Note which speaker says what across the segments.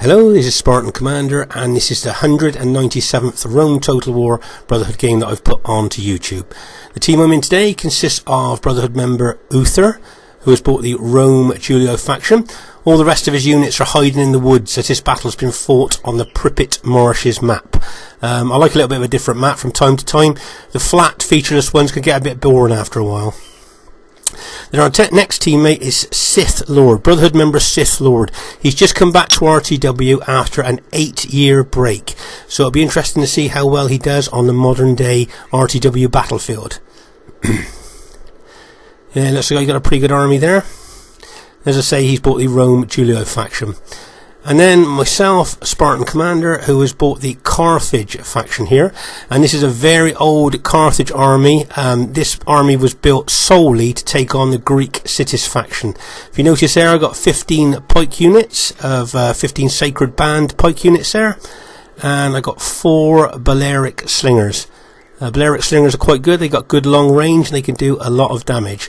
Speaker 1: Hello, this is Spartan Commander, and this is the 197th Rome Total War Brotherhood game that I've put onto YouTube. The team I'm in today consists of Brotherhood member Uther, who has bought the Rome Julio faction. All the rest of his units are hiding in the woods as this battle's been fought on the Prippet Marshes map. I like a little bit of a different map from time to time. The flat, featureless ones can get a bit boring after a while. Then our next teammate is Sith Lord, Brotherhood member Sith Lord. He's just come back to RTW after an 8-year break, so it'll be interesting to see how well he does on the modern day RTW battlefield. Yeah, looks like he's got a pretty good army there. As I say, he's bought the Rome Julio faction. And then myself, Spartan Commander, who has bought the Carthage faction here. And this is a very old Carthage army. This army was built solely to take on the Greek Cities faction. If you notice there, I've got 15 pike units of 15 Sacred Band pike units there. And I got 4 Balearic slingers. Balearic slingers are quite good. They got good long range and they can do a lot of damage.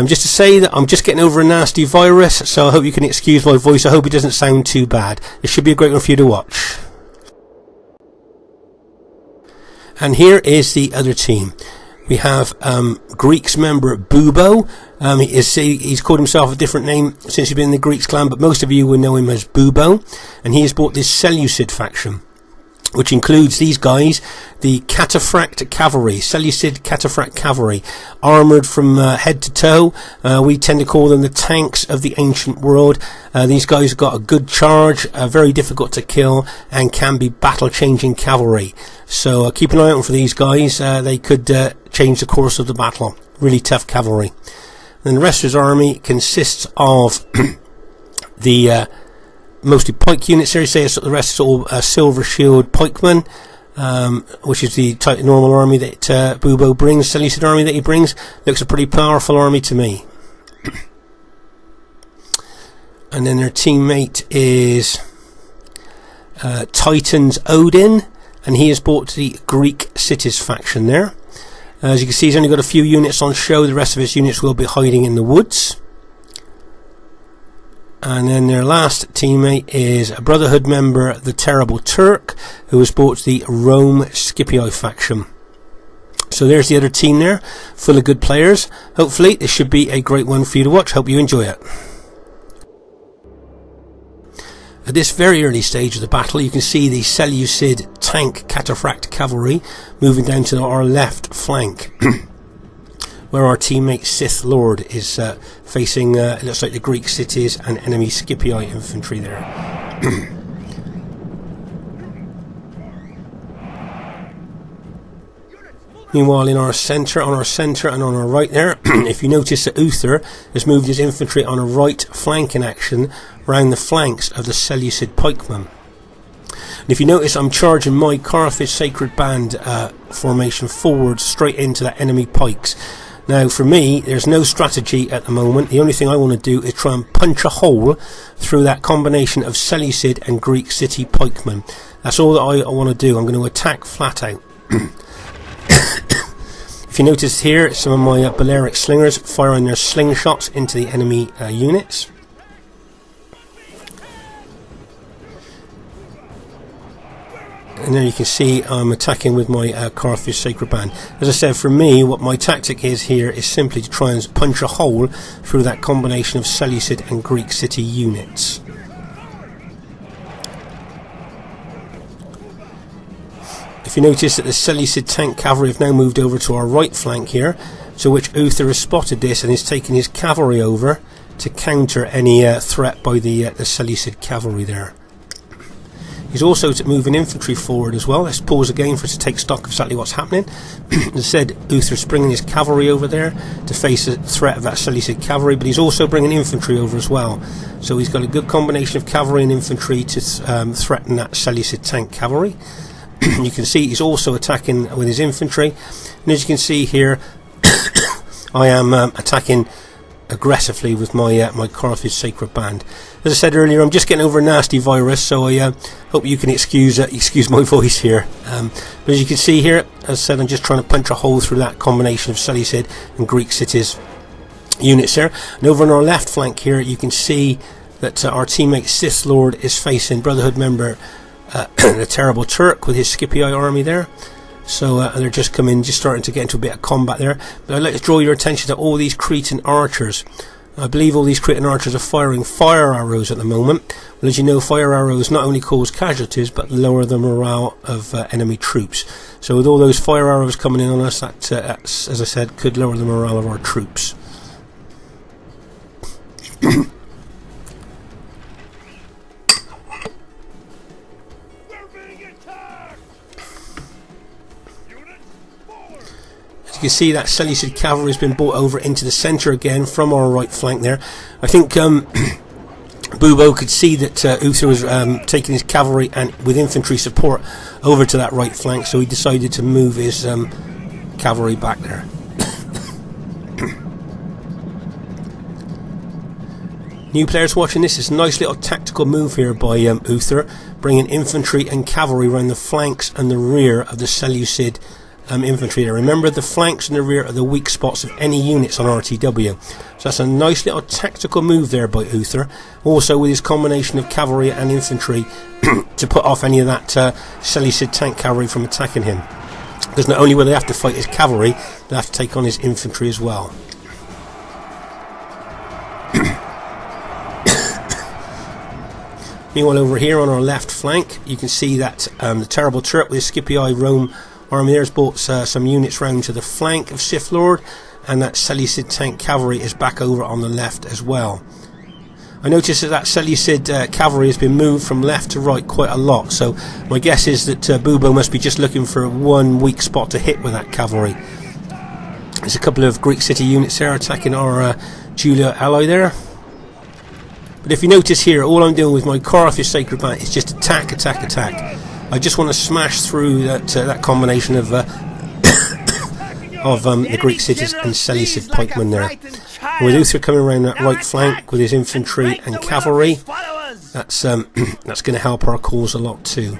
Speaker 1: Just to say that I'm just getting over a nasty virus, so I hope you can excuse my voice. I hope it doesn't sound too bad. It should be a great one for you to watch. And here is the other team. We have Greeks member Bubo. He's called himself a different name since he's been in the Greeks clan, but most of you will know him as Bubo. And he has bought this Seleucid faction, which includes these guys, the Cataphract Cavalry, Seleucid Cataphract Cavalry, armoured from head to toe. We tend to call them the tanks of the ancient world. These guys have got a good charge, very difficult to kill, and can be battle-changing cavalry. So keep an eye out for these guys. They could change the course of the battle. Really tough cavalry. And the rest of his army consists of the mostly pike units there. Say the rest is all silver shield pikemen, which is the type of normal army that Bubo brings. Seleucid army that he brings looks a pretty powerful army to me. And then their teammate is Titan's Odin, and he has bought the Greek Cities faction there. As you can see, he's only got a few units on show. The rest of his units will be hiding in the woods. And then their last teammate is a Brotherhood member, the Terrible Turk, who has bought the Rome Scipio faction. So there's the other team there, full of good players. Hopefully this should be a great one for you to watch. Hope you enjoy it. At this very early stage of the battle, you can see the Seleucid tank Cataphract Cavalry moving down to our left flank, where our teammate Sith Lord is facing, it looks like the Greek cities and enemy Scipii infantry there. Meanwhile, in our centre, on our right there, if you notice that Uther has moved his infantry on a right flanking action round the flanks of the Seleucid pikemen. And if you notice, I'm charging my Carthage Sacred Band formation forward straight into that enemy pikes. Now, for me, there's no strategy at the moment. The only thing I want to do is try and punch a hole through that combination of Seleucid and Greek city pikemen. That's all that I want to do. I'm going to attack flat out. If you notice here, some of my Balearic slingers firing their slingshots into the enemy units. And there you can see I'm attacking with my Carthage Sacred Band. As I said, for me, what my tactic is here is simply to try and punch a hole through that combination of Seleucid and Greek city units. If you notice that the Seleucid tank cavalry have now moved over to our right flank here, to which Uther has spotted this and is taking his cavalry over to counter any threat by the Seleucid cavalry there. He's also moving infantry forward as well. Let's pause again for us to take stock of exactly what's happening. As I said, Uther's bringing his cavalry over there to face the threat of that Seleucid cavalry, but he's also bringing infantry over as well. So he's got a good combination of cavalry and infantry to threaten that Seleucid tank cavalry. You can see he's also attacking with his infantry. And as you can see here, I am attacking aggressively with my my Carthage Sacred Band. As I said earlier, I'm just getting over a nasty virus, so I hope you can excuse my voice here. But as you can see here, as I said, I'm just trying to punch a hole through that combination of Seleucid and Greek cities units there. And over on our left flank here, you can see that our teammate Sith Lord is facing Brotherhood member the Terrible Turk with his Scipii army there. So they're just starting to get into a bit of combat there. But I'd like to draw your attention to all these Cretan archers. I believe all these Cretan archers are firing fire arrows at the moment. Well, as you know, fire arrows not only cause casualties but lower the morale of enemy troops. So with all those fire arrows coming in on us, that, as I said, could lower the morale of our troops. You can see that Seleucid cavalry has been brought over into the centre again from our right flank there. I think Bubo could see that Uther was taking his cavalry and with infantry support over to that right flank, so he decided to move his cavalry back there. New players watching this, is a nice little tactical move here by Uther, bringing infantry and cavalry around the flanks and the rear of the Seleucid infantry there. Remember, the flanks and the rear are the weak spots of any units on RTW. So that's a nice little tactical move there by Uther. Also with his combination of cavalry and infantry to put off any of that Seleucid tank cavalry from attacking him. Because not only will they have to fight his cavalry, they have to take on his infantry as well. Meanwhile, over here on our left flank, you can see that the Terrible Turk with his Scipii Rome army there has brought some units round to the flank of Sith Lord, and that Seleucid tank cavalry is back over on the left as well. I noticed that Seleucid cavalry has been moved from left to right quite a lot, so my guess is that Bubo must be just looking for one weak spot to hit with that cavalry. There's a couple of Greek city units there attacking our Julia ally there. But if you notice here, all I'm doing with my Carthage Sacred Band is just attack, attack, attack. I just want to smash through that combination of the Greek cities and Seleucid pikemen there. And with Uther coming around that right flank with his infantry and cavalry, that's going to help our cause a lot too.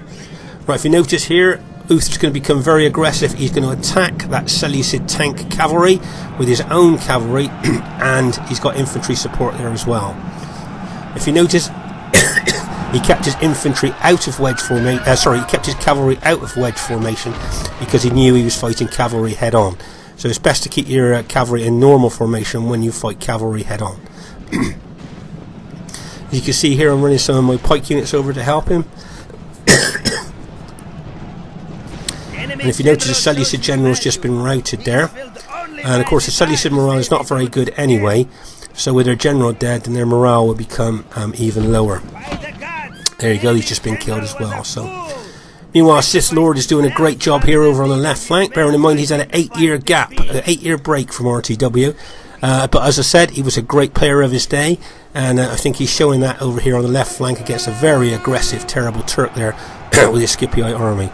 Speaker 1: Right, if you notice here, Uther's going to become very aggressive. He's going to attack that Seleucid tank cavalry with his own cavalry, and he's got infantry support there as well. If you notice, he kept his infantry out of wedge formation. He kept his cavalry out of wedge formation because he knew he was fighting cavalry head on. So it's best to keep your cavalry in normal formation when you fight cavalry head on. As you can see here, I'm running some of my pike units over to help him. And if you notice, the Seleucid general's just been routed there. And of course, the Seleucid morale is not very good anyway. So with their general dead, then their morale will become even lower. There you go, he's just been killed as well. So, meanwhile, Sith Lord is doing a great job here over on the left flank. Bearing in mind he's had an 8-year gap, an 8-year break from RTW. But as I said, he was a great player of his day, and I think he's showing that over here on the left flank against a very aggressive, terrible Turk there with his Scipii army.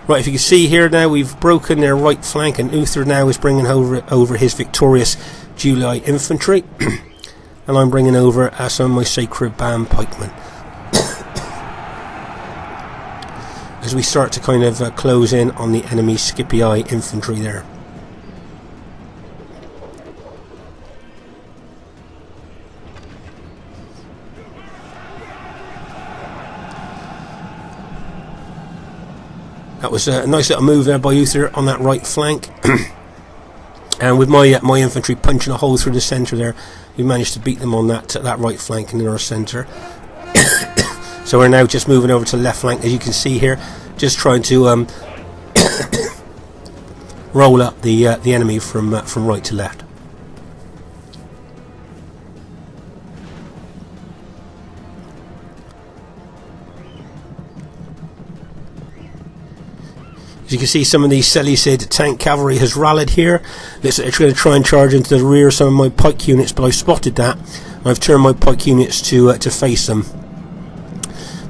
Speaker 1: Right, if you can see here now, we've broken their right flank, and Uther now is bringing over his victorious Julii infantry, and I'm bringing over some of my Sacred Band pikemen. As we start to kind of close in on the enemy Scipii infantry there. That was a nice little move there by Uther on that right flank. And with my infantry punching a hole through the centre there, we managed to beat them on that right flank and in our centre. So we're now just moving over to the left flank, as you can see here, just trying to roll up the enemy from right to left. As you can see, some of the Seleucid tank cavalry has rallied here. It's going to try and charge into the rear of some of my pike units, but I spotted that. I've turned my pike units to face them.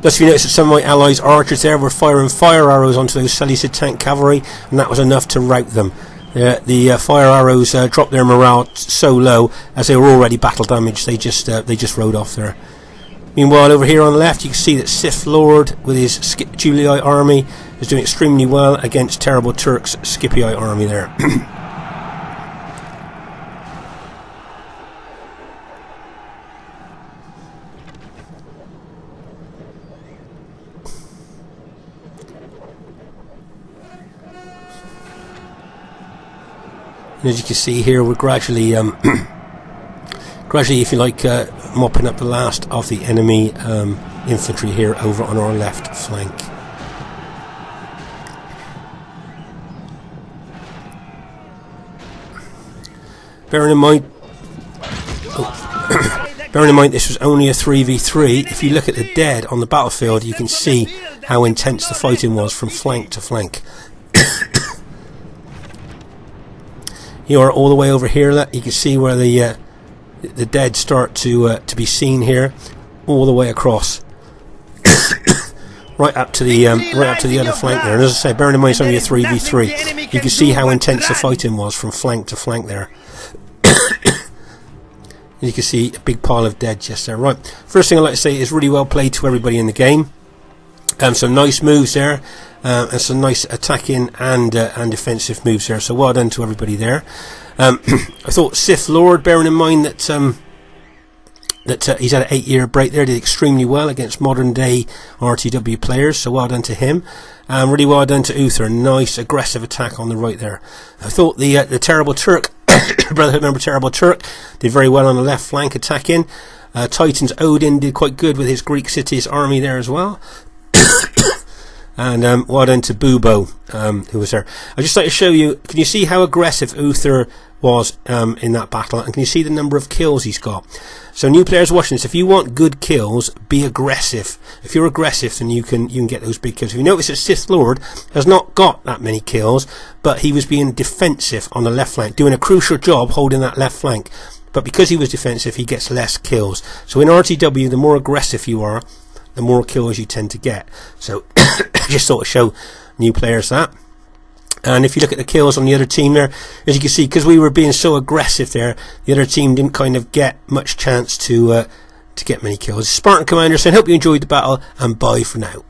Speaker 1: Plus, if you notice that some of my allies' archers there were firing fire arrows onto those Seleucid tank cavalry, and that was enough to rout them. The fire arrows dropped their morale so low, as they were already battle damaged. They just rode off there. Meanwhile, over here on the left, you can see that Sith Lord with his Julii army is doing extremely well against Terrible Turk's Scipii army there. And as you can see here, we're gradually, if you like, mopping up the last of the enemy infantry here over on our left flank. Bearing in mind, this was only a 3v3. If you look at the dead on the battlefield, you can see how intense the fighting was from flank to flank. You are all the way over here. You can see where the dead start to be seen here, all the way across, right up to the other flank there. And as I say, bearing in mind it's only a 3v3, you can see how intense the fighting was from flank to flank there. You can see a big pile of dead just there. Right, first thing I'd like to say is really well played to everybody in the game. Some nice moves there, and some nice attacking and defensive moves there. So well done to everybody there. I thought Sith Lord, bearing in mind that he's had an 8-year break there, did extremely well against modern day RTW players. So well done to him. Really well done to Uther. Nice aggressive attack on the right there. I thought the Terrible Turk, Brotherhood member Terrible Turk, did very well on the left flank attacking. Titan's Odin did quite good with his Greek cities army there as well. And well done to Bubo, who was there. I'd just like to show you, can you see how aggressive Uther was in that battle? And can you see the number of kills he's got? So new players watching this, if you want good kills, be aggressive. If you're aggressive, then you can get those big kills. If you notice that Sith Lord has not got that many kills, but he was being defensive on the left flank, doing a crucial job holding that left flank. But because he was defensive, he gets less kills. So in RTW, the more aggressive you are, the more kills you tend to get. So just sort of show new players that. And if you look at the kills on the other team there, as you can see, because we were being so aggressive there, the other team didn't kind of get much chance to get many kills. Spartan Commander saying, hope you enjoyed the battle, and bye for now.